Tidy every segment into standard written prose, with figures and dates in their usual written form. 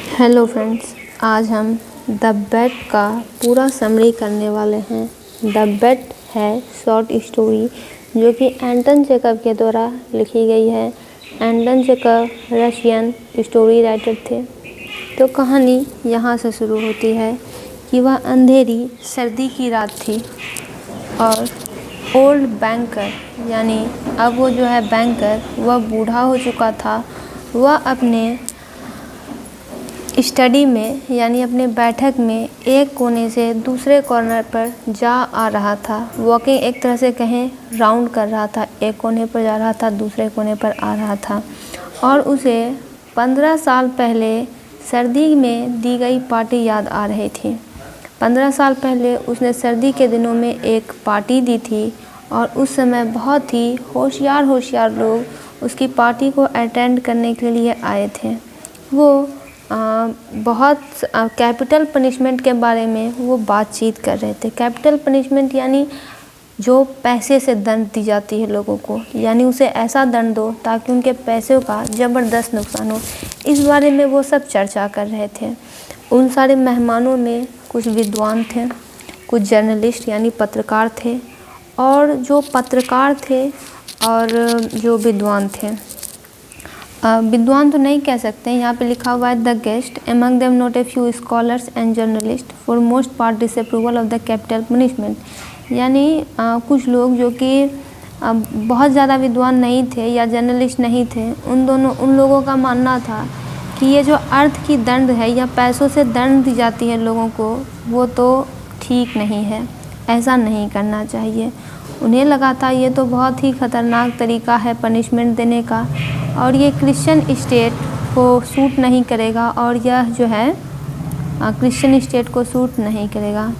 Hello friends, आज हम the बेट का पूरा समरी करने वाले हैं। द बेट है शॉर्ट स्टोरी जो कि एंटन चेखव के द्वारा लिखी गई है। एंटन चेखव रशियन स्टोरी राइटर थे। तो कहानी यहाँ से शुरू होती है कि वह अंधेरी सर्दी की रात थी और ओल्ड बैंकर यानी अब वो जो है बैंकर वह बूढ़ा हो चुका था। वह अपने स्टडी में यानी अपने बैठक में एक कोने से दूसरे कॉर्नर पर जा आ रहा था। वॉकिंग एक तरह से कहें राउंड कर रहा था, एक कोने पर जा रहा था, दूसरे कोने पर आ रहा था। और उसे 15 साल पहले सर्दी में दी गई पार्टी याद आ रही थी। 15 साल पहले उसने सर्दी के दिनों में एक पार्टी दी थी और उस समय बहुत ही होशियार लोग उसकी पार्टी को अटेंड करने के लिए आए थे। वो बहुत कैपिटल पनिशमेंट के बारे में वो बातचीत कर रहे थे। कैपिटल पनिशमेंट यानी जो पैसे से दंड दी जाती है लोगों को, यानी उसे ऐसा दंड दो ताकि उनके पैसों का ज़बरदस्त नुकसान हो। इस बारे में वो सब चर्चा कर रहे थे। उन सारे मेहमानों में कुछ विद्वान थे, कुछ जर्नलिस्ट यानी पत्रकार थे, और जो पत्रकार थे और जो विद्वान थे, विद्वान तो नहीं कह सकते, यहाँ पे लिखा हुआ है the guest among them not a few scholars and journalist for most part disapproval of the capital punishment. यानी कुछ लोग जो कि बहुत ज़्यादा विद्वान नहीं थे या जर्नलिस्ट नहीं थे, उन लोगों का मानना था कि ये जो अर्थ की दंड है या पैसों से दंड दी जाती है लोगों को, वो तो ठीक नहीं है, ऐसा नहीं करना चाहिए। उन्हें लगा था ये तो बहुत ही ख़तरनाक तरीका है पनिशमेंट देने का, और ये क्रिश्चियन स्टेट को सूट नहीं करेगा, और यह जो है क्रिश्चियन स्टेट को सूट नहीं करेगा।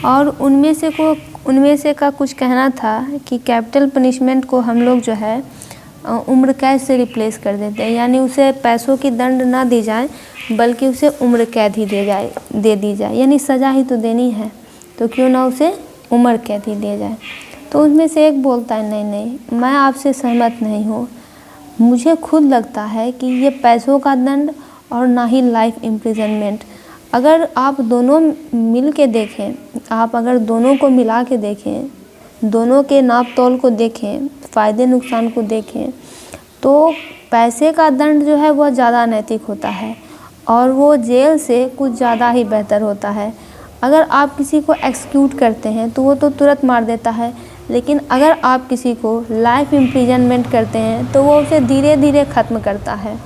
और उनमें से का कुछ कहना था कि कैपिटल पनिशमेंट को हम लोग जो है उम्र कैद से रिप्लेस कर देते हैं, यानी उसे पैसों की दंड ना दी जाए बल्कि उसे उम्र कैद ही दे दी जाए, यानी सज़ा ही तो देनी है तो क्यों ना उसे उम्र कैद ही दिया जाए। तो उसमें से एक बोलता है नहीं, मैं आपसे सहमत नहीं हूँ। मुझे खुद लगता है कि ये पैसों का दंड और ना ही लाइफ इम्प्रिजनमेंट, अगर आप दोनों मिल के देखें, आप अगर दोनों को मिला के देखें, दोनों के नाप तोल को देखें, फ़ायदे नुकसान को देखें, तो पैसे का दंड जो है वह ज़्यादा नैतिक होता है और वो जेल से कुछ ज़्यादा ही बेहतर होता है। अगर आप किसी को एक्सक्यूट करते हैं तो वो तो तुरंत मार देता है, लेकिन अगर आप किसी को लाइफ इम्प्रिजनमेंट करते हैं तो वो उसे धीरे धीरे ख़त्म करता है।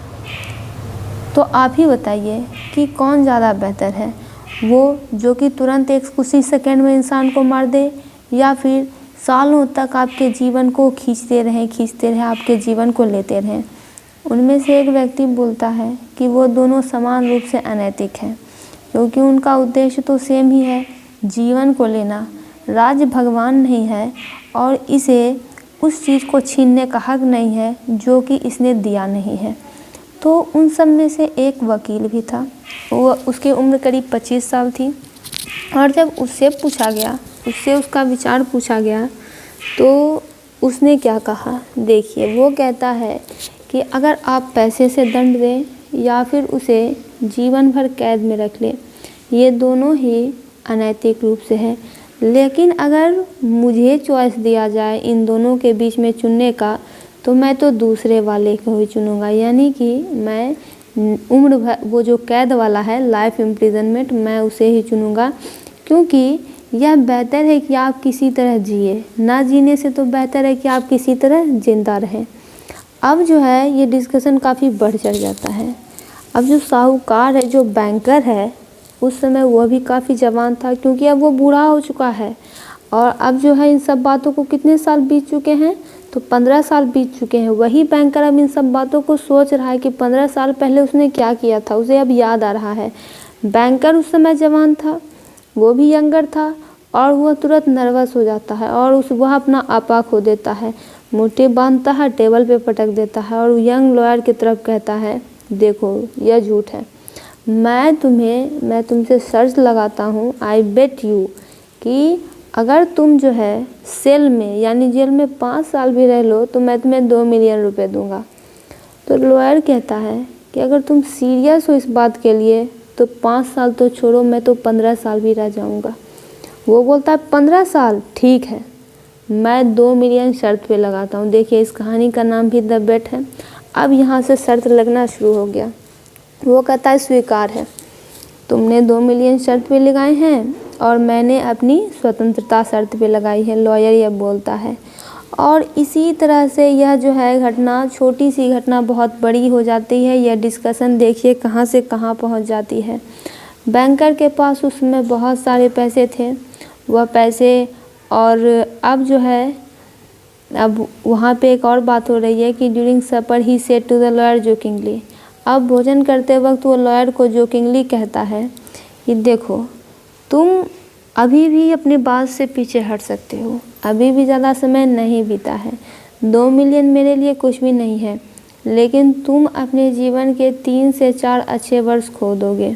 तो आप ही बताइए कि कौन ज़्यादा बेहतर है, वो जो कि तुरंत कुछ ही सेकंड में इंसान को मार दे, या फिर सालों तक आपके जीवन को खींचते रहें, आपके जीवन को लेते रहें। उनमें से एक व्यक्ति बोलता है कि वो दोनों समान रूप से अनैतिक हैं, क्योंकि उनका उद्देश्य तो सेम ही है, जीवन को लेना। राज भगवान नहीं है और इसे उस चीज़ को छीनने का हक नहीं है जो कि इसने दिया नहीं है। तो उन सब में से एक वकील भी था, वो उसकी उम्र करीब 25 साल थी, और जब उससे उसका विचार पूछा गया तो उसने क्या कहा, देखिए वो कहता है कि अगर आप पैसे से दंड दें या फिर उसे जीवन भर कैद में रख लें, ये दोनों ही अनैतिक रूप से है। लेकिन अगर मुझे चॉइस दिया जाए इन दोनों के बीच में चुनने का, तो मैं तो दूसरे वाले को ही चुनूँगा, यानी कि मैं उम्र भर वो जो कैद वाला है लाइफ इम्प्रिजनमेंट, मैं उसे ही चुनूँगा, क्योंकि यह बेहतर है कि आप किसी तरह जिए, ना जीने से तो बेहतर है कि आप किसी तरह जिंदा रहें। अब जो है ये डिस्कशन काफ़ी बढ़ चढ़ जाता है। अब जो साहूकार है, जो बैंकर है, उस समय वह भी काफ़ी जवान था, क्योंकि अब वो बूढ़ा हो चुका है। और अब जो है इन सब बातों को कितने साल बीत चुके हैं, तो 15 साल बीत चुके हैं। वही बैंकर अब इन सब बातों को सोच रहा है कि 15 साल पहले उसने क्या किया था, उसे अब याद आ रहा है। बैंकर उस समय जवान था, वो भी यंगर था, और वह तुरंत नर्वस हो जाता है और वह अपना आपा खो देता है, मुट्ठी बांधता है, टेबल पे पटक देता है और यंग लॉयर की तरफ कहता है, देखो यह झूठ है, मैं तुमसे शर्त लगाता हूँ, आई बेट यू, कि अगर तुम जो है सेल में यानी जेल में 5 साल भी रह लो तो मैं तुम्हें 2 मिलियन रुपए दूंगा। तो लॉयर कहता है कि अगर तुम सीरियस हो इस बात के लिए तो 5 साल तो छोड़ो, मैं तो 15 साल भी रह जाऊँगा। वो बोलता है 15 साल ठीक है, मैं 2 मिलियन शर्त पे लगाता हूँ। देखिए इस कहानी का नाम भी द बेट है। अब यहाँ से शर्त लगना शुरू हो गया। वो कहता है स्वीकार है, तुमने 2 मिलियन शर्त पे लगाए हैं और मैंने अपनी स्वतंत्रता शर्त पे लगाई है, लॉयर यह बोलता है। और इसी तरह से यह जो है घटना, छोटी सी घटना बहुत बड़ी हो जाती है। यह डिस्कशन देखिए कहाँ से कहाँ पहुँच जाती है। बैंकर के पास उसमें बहुत सारे पैसे थे, वह पैसे, और अब जो है अब वहाँ पे एक और बात हो रही है कि during supper he said to the lawyer jokingly. अब भोजन करते वक्त वो लॉयर को जोकिंगली कहता है कि देखो तुम अभी भी अपनी बात से पीछे हट सकते हो, अभी भी ज़्यादा समय नहीं बीता है। 2 मिलियन मेरे लिए कुछ भी नहीं है, लेकिन तुम अपने जीवन के 3 से 4 अच्छे वर्ष खो दोगे।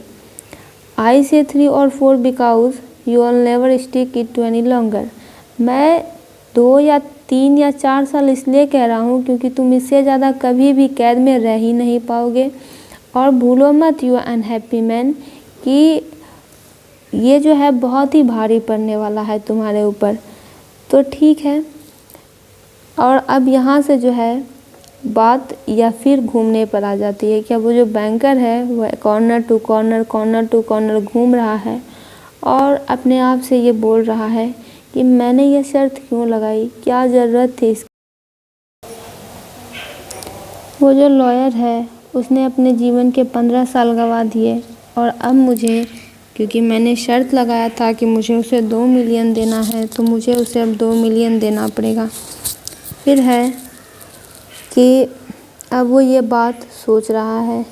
आई से 3 और 4 because you will never stick it to any longer. मैं 2 या 3 या 4 साल इसलिए कह रहा हूँ क्योंकि तुम इससे ज़्यादा कभी भी कैद में रह ही नहीं पाओगे। और भूलो मत यू अनहैप्पी मैन कि ये जो है बहुत ही भारी पड़ने वाला है तुम्हारे ऊपर। तो ठीक है। और अब यहाँ से जो है बात या फिर घूमने पर आ जाती है कि अब वो जो बैंकर है वह कॉर्नर टू कॉर्नर घूम रहा है और अपने आप से ये बोल रहा है कि मैंने ये शर्त क्यों लगाई, क्या ज़रूरत थी इसकी। वो जो लॉयर है उसने अपने जीवन के 15 साल गंवा दिए और अब मुझे, क्योंकि मैंने शर्त लगाया था कि मुझे उसे 2 मिलियन देना है, तो मुझे उसे अब 2 मिलियन देना पड़ेगा। फिर है कि अब वो ये बात सोच रहा है।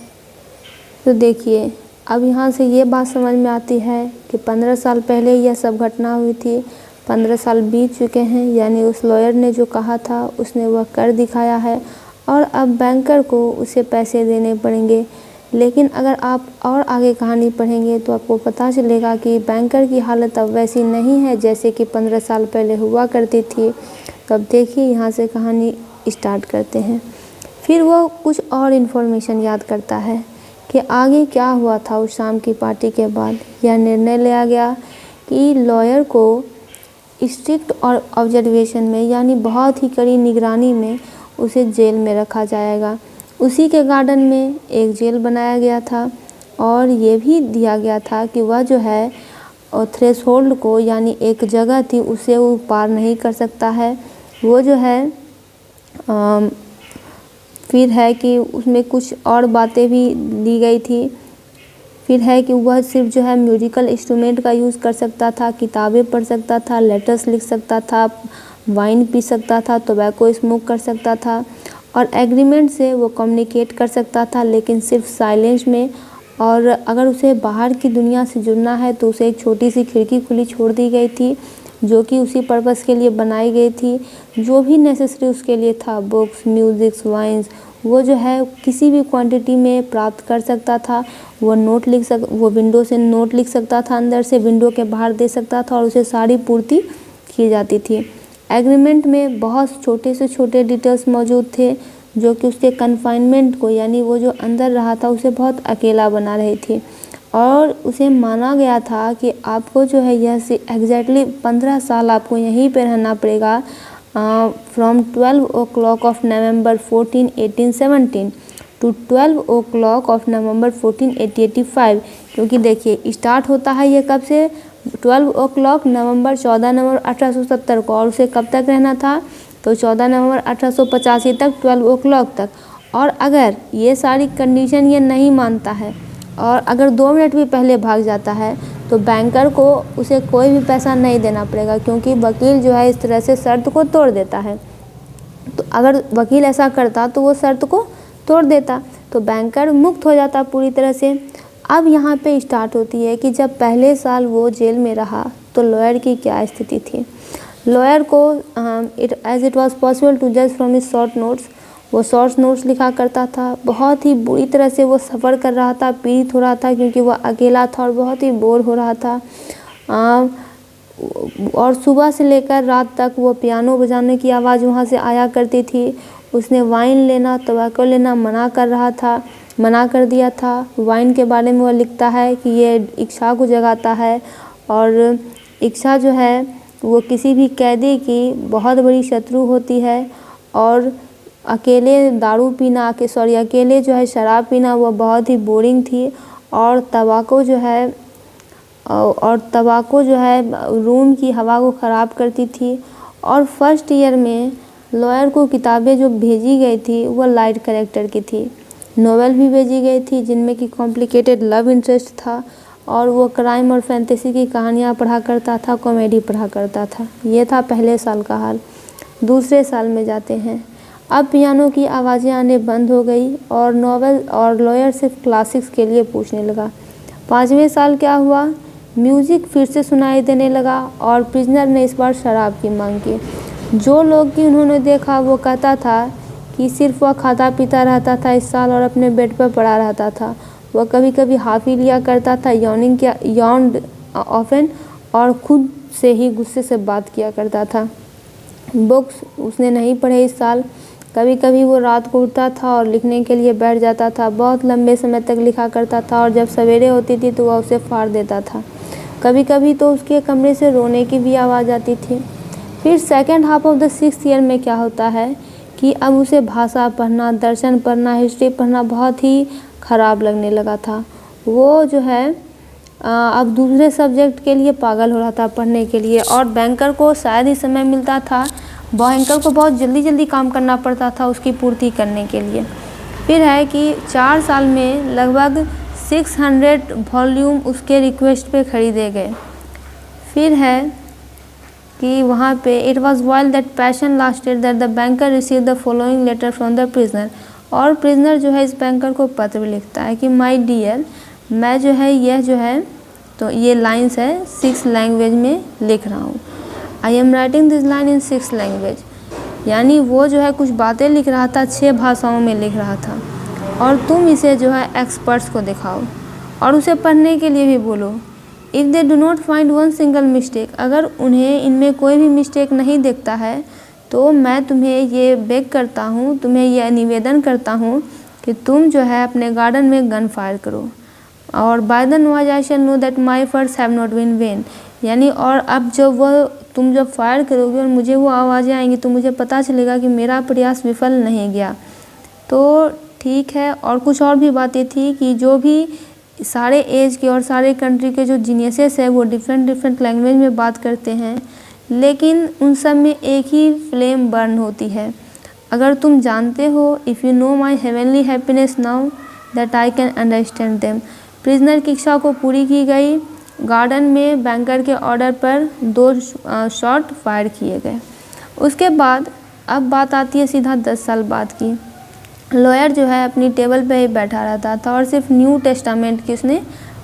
तो देखिए अब यहाँ से ये बात समझ में आती है कि 15 साल पहले यह सब घटना हुई थी, 15 साल बीत चुके हैं, यानी उस लॉयर ने जो कहा था उसने वह कर दिखाया है और अब बैंकर को उसे पैसे देने पड़ेंगे। लेकिन अगर आप और आगे कहानी पढ़ेंगे तो आपको पता चलेगा कि बैंकर की हालत अब वैसी नहीं है जैसे कि 15 साल पहले हुआ करती थी। तो अब देखिए यहाँ से कहानी स्टार्ट करते हैं। फिर वो कुछ और इन्फॉर्मेशन याद करता है कि आगे क्या हुआ था उस शाम की पार्टी के बाद। यह निर्णय लिया गया कि लॉयर को स्ट्रिक्ट और ऑब्जर्वेशन में, यानी बहुत ही कड़ी निगरानी में उसे जेल में रखा जाएगा। उसी के गार्डन में एक जेल बनाया गया था और ये भी दिया गया था कि वह जो है थ्रेशोल्ड को, यानी एक जगह थी, उसे वो पार नहीं कर सकता है। वो जो है फिर है कि उसमें कुछ और बातें भी दी गई थी। फिर है कि वह सिर्फ जो है म्यूजिकल इंस्ट्रूमेंट का यूज़ कर सकता था, किताबें पढ़ सकता था, लेटर्स लिख सकता था, वाइन पी सकता था, टोबैको स्मोक कर सकता था और एग्रीमेंट से वो कम्युनिकेट कर सकता था, लेकिन सिर्फ साइलेंस में। और अगर उसे बाहर की दुनिया से जुड़ना है तो उसे एक छोटी सी खिड़की खुली छोड़ दी गई थी जो कि उसी पर्पस के लिए बनाई गई थी। जो भी नेसेसरी उसके लिए था, बुक्स, म्यूज़िक्स, वाइन्स, वो जो है किसी भी क्वांटिटी में प्राप्त कर सकता था। वो विंडो से नोट लिख सकता था, अंदर से विंडो के बाहर दे सकता था और उसे सारी पूर्ति की जाती थी। एग्रीमेंट में बहुत छोटे से छोटे डिटेल्स मौजूद थे जो कि उसके कन्फाइनमेंट को, यानी वो जो अंदर रहा था, उसे बहुत अकेला बना रही थी। और उसे माना गया था कि आपको जो है यह एग्जैक्टली 15 साल आपको यहीं पे रहना पड़ेगा, from 12 o'clock of November 14, 1817 to 12 o'clock of November 14, 1885। क्योंकि देखिए स्टार्ट होता है ये कब से, 12 o'clock नवंबर 14 नवंबर 1870 को, और उसे कब तक रहना था, तो 14 नवंबर 1885 तक, 12 o'clock तक। और अगर ये सारी कंडीशन ये नहीं मानता है और अगर 2 मिनट भी पहले भाग जाता है तो बैंकर को उसे कोई भी पैसा नहीं देना पड़ेगा, क्योंकि वकील जो है इस तरह से शर्त को तोड़ देता है। तो अगर वकील ऐसा करता तो वो शर्त को तोड़ देता, तो बैंकर मुक्त हो जाता पूरी तरह से। अब यहाँ पे स्टार्ट होती है कि जब पहले साल वो जेल में रहा तो लॉयर की क्या स्थिति थी। लॉयर को as it was possible to जज फ्रॉम हिज शॉर्ट नोट्स, वो शॉर्ट नोट्स लिखा करता था। बहुत ही बुरी तरह से वो सफ़र कर रहा था, पीड़ित हो रहा था क्योंकि वह अकेला था और बहुत ही बोर हो रहा था। और सुबह से लेकर रात तक वो पियानो बजाने की आवाज़ वहाँ से आया करती थी। उसने वाइन लेना, टोबैको लेना मना कर रहा था मना कर दिया था। वाइन के बारे में वह लिखता है कि ये इच्छा को जगाता है और इच्छा जो है वो किसी भी कैदी की बहुत बड़ी शत्रु होती है और अकेले अकेले जो है शराब पीना वो बहुत ही बोरिंग थी और तंबाकू जो है रूम की हवा को ख़राब करती थी। और फर्स्ट ईयर में लॉयर को किताबें जो भेजी गई थी वो लाइट कैरेक्टर की थी। नोवेल भी भेजी गई थी जिनमें कि कॉम्प्लिकेटेड लव इंटरेस्ट था और वो क्राइम और फैंटेसी की कहानियाँ पढ़ा करता था, कॉमेडी पढ़ा करता था। ये था पहले साल का हाल। दूसरे साल में जाते हैं। अब पियानो की आवाज़ें आने बंद हो गई और नोवेल और लॉयर सिर्फ क्लासिक्स के लिए पूछने लगा। 5वें साल क्या हुआ, म्यूज़िक फिर से सुनाई देने लगा और प्रिजनर ने इस बार शराब की मांग की। जो लोग कि उन्होंने देखा वो कहता था कि सिर्फ वह खाता पीता रहता था इस साल और अपने बेड पर पड़ा रहता था। वह कभी कभी हाफ़ी लिया करता था, यार्नड ऑफन, और खुद से ही गुस्से से बात किया करता था। बुक्स उसने नहीं पढ़े इस साल। कभी कभी वो रात को उठता था और लिखने के लिए बैठ जाता था। बहुत लंबे समय तक लिखा करता था और जब सवेरे होती थी तो वह उसे फाड़ देता था। कभी कभी तो उसके कमरे से रोने की भी आवाज़ आती थी। फिर second half of the 6th year में क्या होता है कि अब उसे भाषा पढ़ना, दर्शन पढ़ना, हिस्ट्री पढ़ना बहुत ही ख़राब लगने लगा था। वो जो है अब दूसरे सब्जेक्ट के लिए पागल हो रहा था पढ़ने के लिए और बैंकर को शायद ही समय मिलता था। बैंकर को बहुत जल्दी जल्दी काम करना पड़ता था उसकी पूर्ति करने के लिए। फिर है कि 4 साल में लगभग 600 वॉल्यूम उसके रिक्वेस्ट पे खरीदे गए। फिर है कि वहाँ पे it was while that passion lasted that the banker receive the following letter from the prisoner. और प्रिजनर जो है इस बैंकर को पत्र भी लिखता है कि माय डियर, मैं जो है यह जो है तो ये लाइन्स है 6 लैंग्वेज में लिख रहा हूँ। I am writing this line in 6 language, यानी वो जो है कुछ बातें लिख रहा था, 6 भाषाओं में लिख रहा था और तुम इसे जो है एक्सपर्ट्स को दिखाओ और उसे पढ़ने के लिए भी बोलो। If they do not find one single mistake, अगर उन्हें इनमें कोई भी मिस्टेक नहीं दिखता है तो मैं तुम्हें ये बेग करता हूँ, तुम्हें यह निवेदन करता हूँ कि तुम जो है अपने गार्डन में गन फायर करो। और by the noise I shall know that my efforts have not been vain, यानी और अब जब तुम जब फायर करोगे और मुझे वो आवाज़ें आएंगी तो मुझे पता चलेगा कि मेरा प्रयास विफल नहीं गया। तो ठीक है। और कुछ और भी बातें थी कि जो भी सारे एज के और सारे कंट्री के जो जीनियसेस है वो डिफरेंट लैंग्वेज में बात करते हैं, लेकिन उन सब में एक ही फ्लेम बर्न होती है। अगर तुम जानते हो, if you know my heavenly happiness now that I can understand them. Prisoner की इच्छा को पूरी की गई। गार्डन में बैंकर के ऑर्डर पर 2 शॉट फायर किए गए। उसके बाद अब बात आती है सीधा 10 साल बाद की। लॉयर जो है अपनी टेबल पे ही बैठा रहता था और सिर्फ न्यू टेस्टामेंट की उसने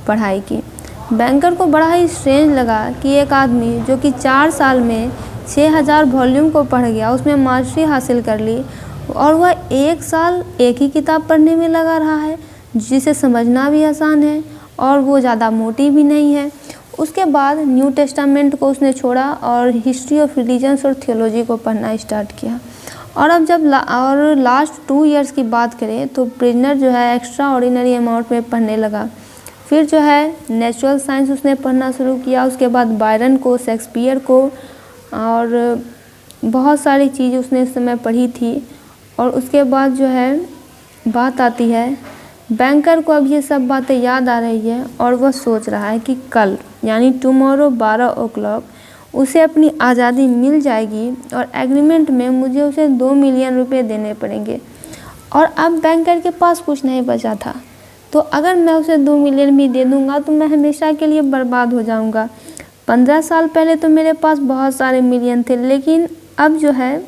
पढ़ाई की। बैंकर को बड़ा ही स्ट्रेंज लगा कि एक आदमी जो कि 4 साल में 6000 वॉल्यूम को पढ़ गया, उसमें मास्टरी हासिल कर ली और वह 1 साल एक ही किताब पढ़ने में लगा रहा है जिसे समझना भी आसान है और वो ज़्यादा मोटी भी नहीं है। उसके बाद न्यू टेस्टामेंट को उसने छोड़ा और हिस्ट्री ऑफ रिलीजन्स और थियोलॉजी को पढ़ना स्टार्ट किया। और अब जब लास्ट 2 इयर्स की बात करें तो प्रिजनर जो है एक्स्ट्रा ऑर्डिनरी अमाउंट में पढ़ने लगा। फिर जो है नेचुरल साइंस उसने पढ़ना शुरू किया। उसके बाद बायरन को, शेक्सपियर को और बहुत सारी चीज़ उसने इस समय पढ़ी थी। और उसके बाद जो है बात आती है, बैंकर को अब ये सब बातें याद आ रही है और वह सोच रहा है कि कल यानी टुमारो 12 o'clock उसे अपनी आज़ादी मिल जाएगी और एग्रीमेंट में मुझे उसे 2 मिलियन रुपए देने पड़ेंगे। और अब बैंकर के पास कुछ नहीं बचा था, तो अगर मैं उसे 2 मिलियन भी दे दूंगा तो मैं हमेशा के लिए बर्बाद हो जाऊंगा। 15 साल पहले तो मेरे पास बहुत सारे मिलियन थे, लेकिन अब जो है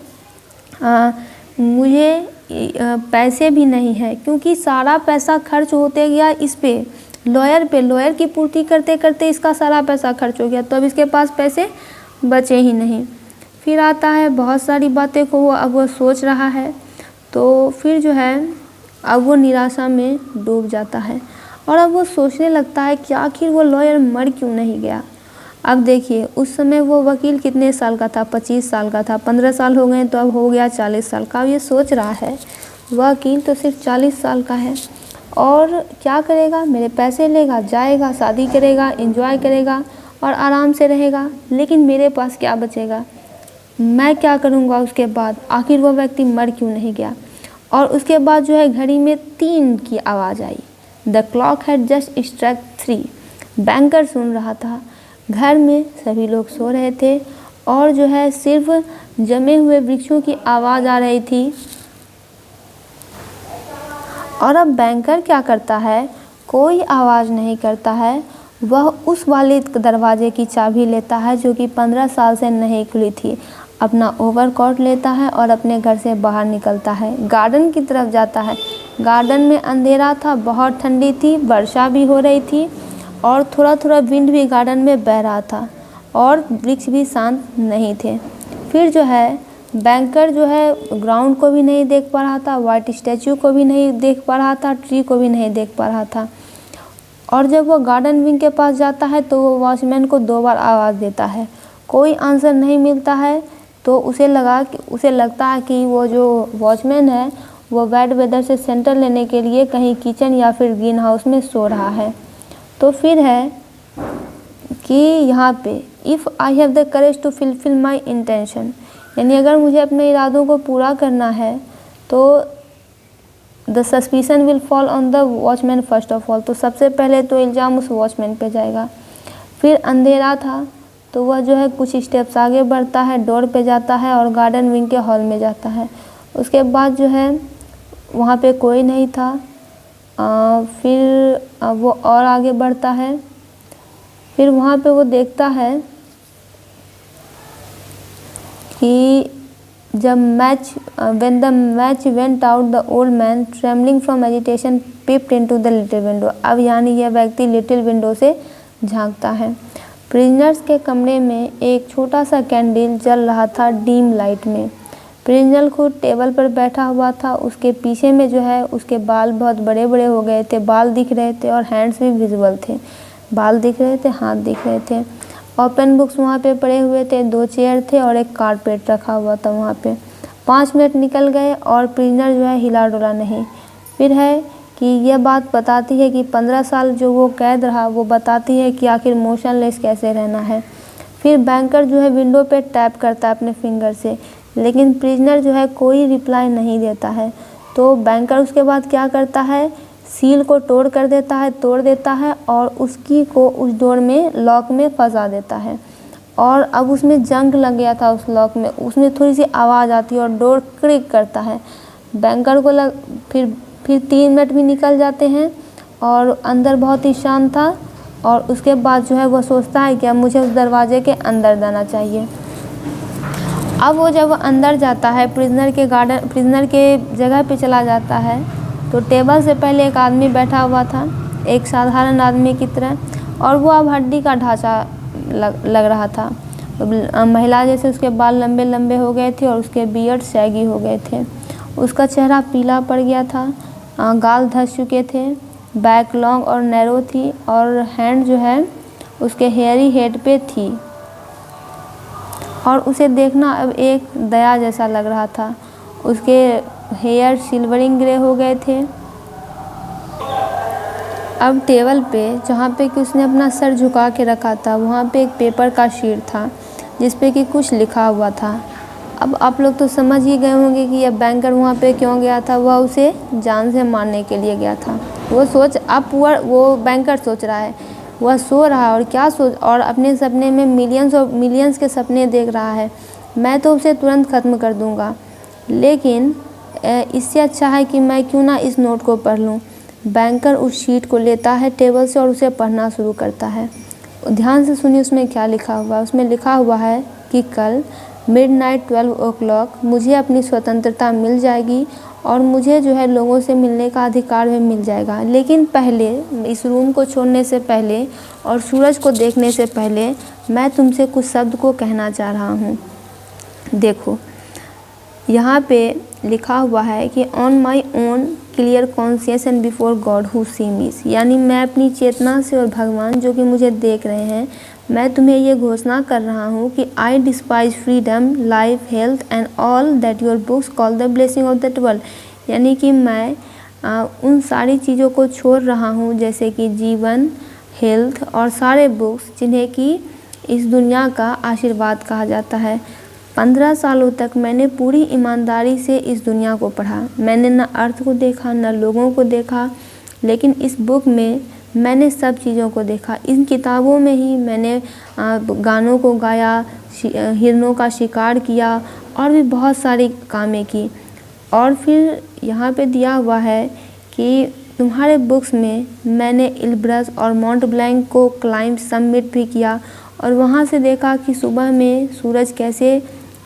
मुझे पैसे भी नहीं है क्योंकि सारा पैसा खर्च होते गया इस पे, लॉयर की पूर्ति करते करते इसका सारा पैसा खर्च हो गया, तो अब इसके पास पैसे बचे ही नहीं। फिर आता है बहुत सारी बातें को अब वो सोच रहा है, तो फिर जो है अब वो निराशा में डूब जाता है और अब वो सोचने लगता है कि आखिर वो लॉयर मर क्यों नहीं गया। अब देखिए उस समय वो वकील कितने साल का था, 25 साल का था, 15 साल हो गए तो अब हो गया 40 साल का। अब ये सोच रहा है वकील तो सिर्फ 40 साल का है और क्या करेगा, मेरे पैसे लेगा, जाएगा, शादी करेगा, एंजॉय करेगा और आराम से रहेगा। लेकिन मेरे पास क्या बचेगा, मैं क्या करूँगा उसके बाद, आखिर वो व्यक्ति मर क्यों नहीं गया। और उसके बाद जो है घड़ी में 3 की आवाज़ आई। The clock had just struck 3। Banker सुन रहा था। घर में सभी लोग सो रहे थे और जो है सिर्फ जमे हुए वृक्षों की आवाज़ आ रही थी। और अब बैंकर क्या करता है, कोई आवाज़ नहीं करता है। वह उस वाले दरवाजे की चाबी लेता है जो कि 15 साल से नहीं खुली थी, अपना ओवरकोट लेता है और अपने घर से बाहर निकलता है, गार्डन की तरफ जाता है। गार्डन में अंधेरा था, बहुत ठंडी थी, वर्षा भी हो रही थी और थोड़ा थोड़ा विंड भी गार्डन में बह रहा था और वृक्ष भी शांत नहीं थे। फिर जो है बैंकर जो है ग्राउंड को भी नहीं देख पा रहा था, वाइट स्टैचू को भी नहीं देख पा रहा था, ट्री को भी नहीं देख पा रहा था। और जब वो गार्डन विंग के पास जाता है तो वो वॉचमैन को 2 बार आवाज़ देता है, कोई आंसर नहीं मिलता है। तो उसे लगता है कि वो जो वॉचमैन है वो बैड वेदर से सेंटर लेने के लिए कहीं किचन या फिर ग्रीन हाउस में सो रहा है। तो फिर है कि यहाँ पे if I have the courage to fulfil my intention, यानी अगर मुझे अपने इरादों को पूरा करना है तो the suspicion will fall on the watchman first of all, तो सबसे पहले तो इल्ज़ाम उस वॉचमैन पे जाएगा। फिर अंधेरा था तो वह जो है कुछ स्टेप्स आगे बढ़ता है, डोर पे जाता है और गार्डन विंग के हॉल में जाता है। उसके बाद जो है वहाँ पे कोई नहीं था। फिर वो और आगे बढ़ता है। फिर वहाँ पे वो देखता है कि जब when the match went out, the old man trembling from agitation peeped into the little window। अब यानी यह व्यक्ति लिटिल विंडो से झांकता है। प्रिजनर्स के कमरे में एक छोटा सा कैंडल जल रहा था डीम लाइट में। प्रिजनर खुद टेबल पर बैठा हुआ था, उसके पीछे में जो है उसके बाल बहुत बड़े बड़े हो गए थे, बाल दिख रहे थे और हैंड्स भी विजिबल थे, बाल दिख रहे थे, हाथ दिख रहे थे। ओपन बुक्स वहाँ पे पड़े हुए थे, 2 चेयर थे और एक कारपेट रखा हुआ था वहाँ पे। 5 मिनट निकल गए और प्रिजनर जो है हिला डुला नहीं। फिर है कि यह बात बताती है कि 15 साल जो वो कैद रहा वो बताती है कि आखिर मोशनलेस कैसे रहना है। फिर बैंकर जो है विंडो पे टैप करता है अपने फिंगर से, लेकिन प्रिजनर जो है कोई रिप्लाई नहीं देता है। तो बैंकर उसके बाद क्या करता है, सील को तोड़ देता है और उसकी को उस डोर में लॉक में फंसा देता है। और अब उसमें जंग लग गया था उस लॉक में, उसमें थोड़ी सी आवाज़ आती है और डोर क्रिक करता है। बैंकर को फिर 3 मिनट भी निकल जाते हैं और अंदर बहुत ही शांत था। और उसके बाद जो है वो सोचता है कि अब मुझे उस दरवाजे के अंदर जाना चाहिए। अब वो जब अंदर जाता है, प्रिजनर के जगह पे चला जाता है, तो टेबल से पहले एक आदमी बैठा हुआ था, एक साधारण आदमी की तरह, और वो अब हड्डी का ढांचा लग रहा था। महिला जैसे उसके बाल लंबे लंबे हो गए थे और उसके बियर्ड शैगी हो गए थे। उसका चेहरा पीला पड़ गया था, गाल धंस चुके थे, बैक लॉन्ग और नैरो थी और हैंड जो है उसके हेयरी हेड पे थी। और उसे देखना अब एक दया जैसा लग रहा था। उसके हेयर सिल्वरिंग ग्रे हो गए थे। अब टेबल पे जहाँ पे कि उसने अपना सर झुका के रखा था, वहाँ पे एक पेपर का शीट था जिस पे कि कुछ लिखा हुआ था। अब आप लोग तो समझ ही गए होंगे कि यह बैंकर वहाँ पे क्यों गया था। वह उसे जान से मारने के लिए गया था। वो बैंकर सोच रहा है, वह सो रहा है और अपने सपने में मिलियंस के सपने देख रहा है। मैं तो उसे तुरंत ख़त्म कर दूँगा, लेकिन इससे अच्छा है कि मैं क्यों ना इस नोट को पढ़ लूँ। बैंकर उस शीट को लेता है टेबल से और उसे पढ़ना शुरू करता है। ध्यान से सुनिए उसमें क्या लिखा हुआ है। उसमें लिखा हुआ है कि कल मिडनाइट 12 o'clock मुझे अपनी स्वतंत्रता मिल जाएगी और मुझे जो है लोगों से मिलने का अधिकार भी मिल जाएगा। लेकिन पहले, इस रूम को छोड़ने से पहले और सूरज को देखने से पहले, मैं तुमसे कुछ शब्द को कहना चाह रहा हूँ। देखो यहाँ पे लिखा हुआ है कि on my own clear conscious and before God who see me, यानी मैं अपनी चेतना से और भगवान जो कि मुझे देख रहे हैं, मैं तुम्हें ये घोषणा कर रहा हूँ कि I despise freedom, life, health and all that your books call the blessing of that world, यानी कि मैं उन सारी चीज़ों को छोड़ रहा हूँ, जैसे कि जीवन, हेल्थ और सारे बुक्स जिन्हें कि इस दुनिया का आशीर्वाद कहा जाता है। 15 सालों तक मैंने पूरी ईमानदारी से इस दुनिया को पढ़ा। मैंने न अर्थ को देखा, न लोगों को देखा, लेकिन इस बुक में मैंने सब चीज़ों को देखा। इन किताबों में ही मैंने गानों को गाया, हिरणों का शिकार किया और भी बहुत सारी कामें की। और फिर यहाँ पे दिया हुआ है कि तुम्हारे बुक्स में मैंने इलब्रस और माउंट ब्लैंक को क्लाइंब सबमिट भी किया और वहाँ से देखा कि सुबह में सूरज कैसे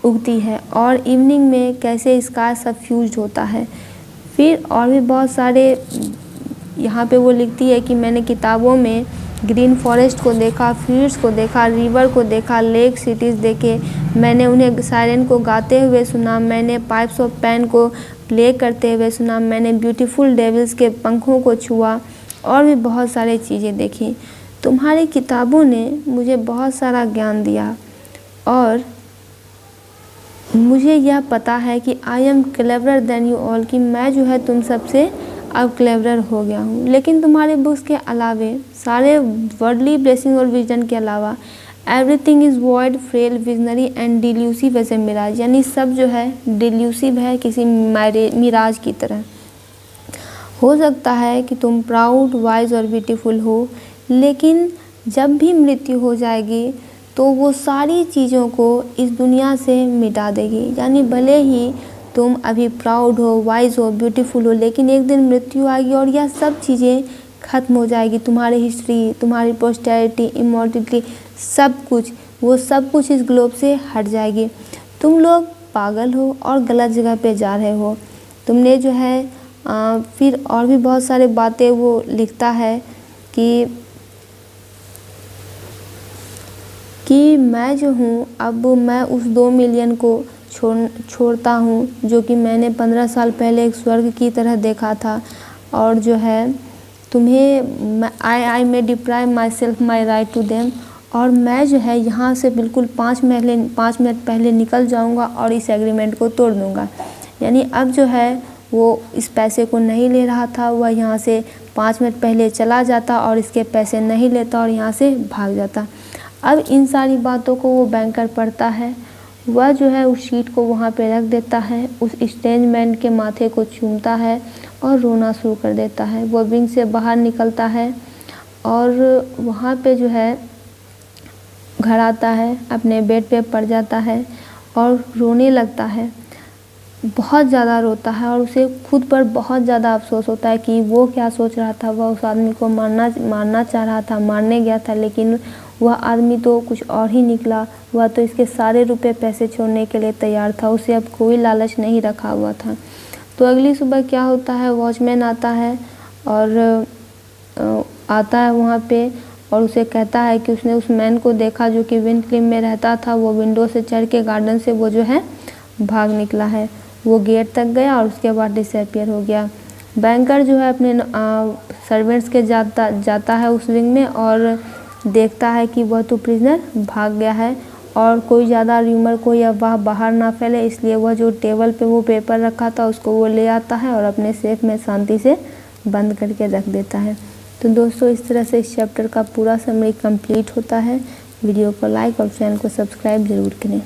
उगती है और इवनिंग में कैसे स्काई सफ्यूज्ड होता है। फिर और भी बहुत सारे यहाँ पे वो लिखती है कि मैंने किताबों में ग्रीन फॉरेस्ट को देखा, फील्ड्स को देखा, रिवर को देखा, लेक सिटीज़ देखे। मैंने उन्हें सायरन को गाते हुए सुना, मैंने पाइप्स ऑफ पैन को प्ले करते हुए सुना, मैंने ब्यूटीफुल डेविल्स के पंखों को छुआ और भी बहुत सारी चीज़ें देखी। तुम्हारी किताबों ने मुझे बहुत सारा ज्ञान दिया और मुझे यह पता है कि I am cleverer than you all, कि मैं जो है तुम सबसे अब क्लेवरर हो गया हूँ। लेकिन तुम्हारे बुक्स के अलावे, सारे वर्डली ब्लेसिंग और विजन के अलावा, everything is void, frail, visionary and delusive as a mirage, यानी सब जो है डिल्यूसिव है, किसी मिराज की तरह। हो सकता है कि तुम प्राउड, वाइज और ब्यूटीफुल हो, लेकिन जब भी मृत्यु हो जाएगी तो वो सारी चीज़ों को इस दुनिया से मिटा देगी। यानी भले ही तुम अभी प्राउड हो, वाइज हो, ब्यूटीफुल हो, लेकिन एक दिन मृत्यु आएगी और यह सब चीज़ें ख़त्म हो जाएगी। तुम्हारी हिस्ट्री, तुम्हारी पोस्टेरिटी, इमॉर्टलिटी, सब कुछ, वो सब कुछ इस ग्लोब से हट जाएगी। तुम लोग पागल हो और गलत जगह पे जा रहे हो। तुमने जो है फिर और भी बहुत सारे बातें वो लिखता है कि मैं जो हूँ, अब मैं उस 2 मिलियन को छोड़ता हूँ जो कि मैंने 15 साल पहले एक स्वर्ग की तरह देखा था। और जो है तुम्हें I may deprive myself my right to them, और मैं जो है यहाँ से बिल्कुल 5 मिनट पहले निकल जाऊँगा और इस एग्रीमेंट को तोड़ दूँगा। यानी अब जो है वो इस पैसे को नहीं ले रहा था, वह यहाँ से 5 मिनट पहले चला जाता और इसके पैसे नहीं लेता और यहाँ से भाग जाता। अब इन सारी बातों को वो बैंकर पढ़ता है। वह जो है उस शीट को वहाँ पे रख देता है, उस स्टेजमैन के माथे को चूमता है और रोना शुरू कर देता है। वो विंग से बाहर निकलता है और वहाँ पे जो है घर आता है, अपने बेड पे पड़ जाता है और रोने लगता है। बहुत ज़्यादा रोता है और उसे खुद पर बहुत ज़्यादा अफसोस होता है कि वो क्या सोच रहा था। वह उस आदमी को मारना चाह रहा था, मारने गया था, लेकिन वह आदमी तो कुछ और ही निकला। वह तो इसके सारे रुपए पैसे छोड़ने के लिए तैयार था, उसे अब कोई लालच नहीं रखा हुआ था। तो अगली सुबह क्या होता है, वॉचमैन आता है और आता है वहाँ पे और उसे कहता है कि उसने उस मैन को देखा जो कि विंड क्लिम में रहता था। वो विंडो से चढ़ के गार्डन से वो जो है भाग निकला है। वो गेट तक गया और उसके बाद डिसअपीयर हो गया। बैंकर जो है अपने सर्वेंट्स के जाता है उस विंग में और देखता है कि वह तो प्रिजनर भाग गया है और कोई ज़्यादा र्यूमर कोई अफवाह बाहर ना फैले, इसलिए वह जो टेबल पे वो पेपर रखा था उसको वो ले आता है और अपने सेफ में शांति से बंद करके रख देता है। तो दोस्तों, इस तरह से इस चैप्टर का पूरा समरी कंप्लीट होता है। वीडियो को लाइक और चैनल को सब्सक्राइब ज़रूर करें।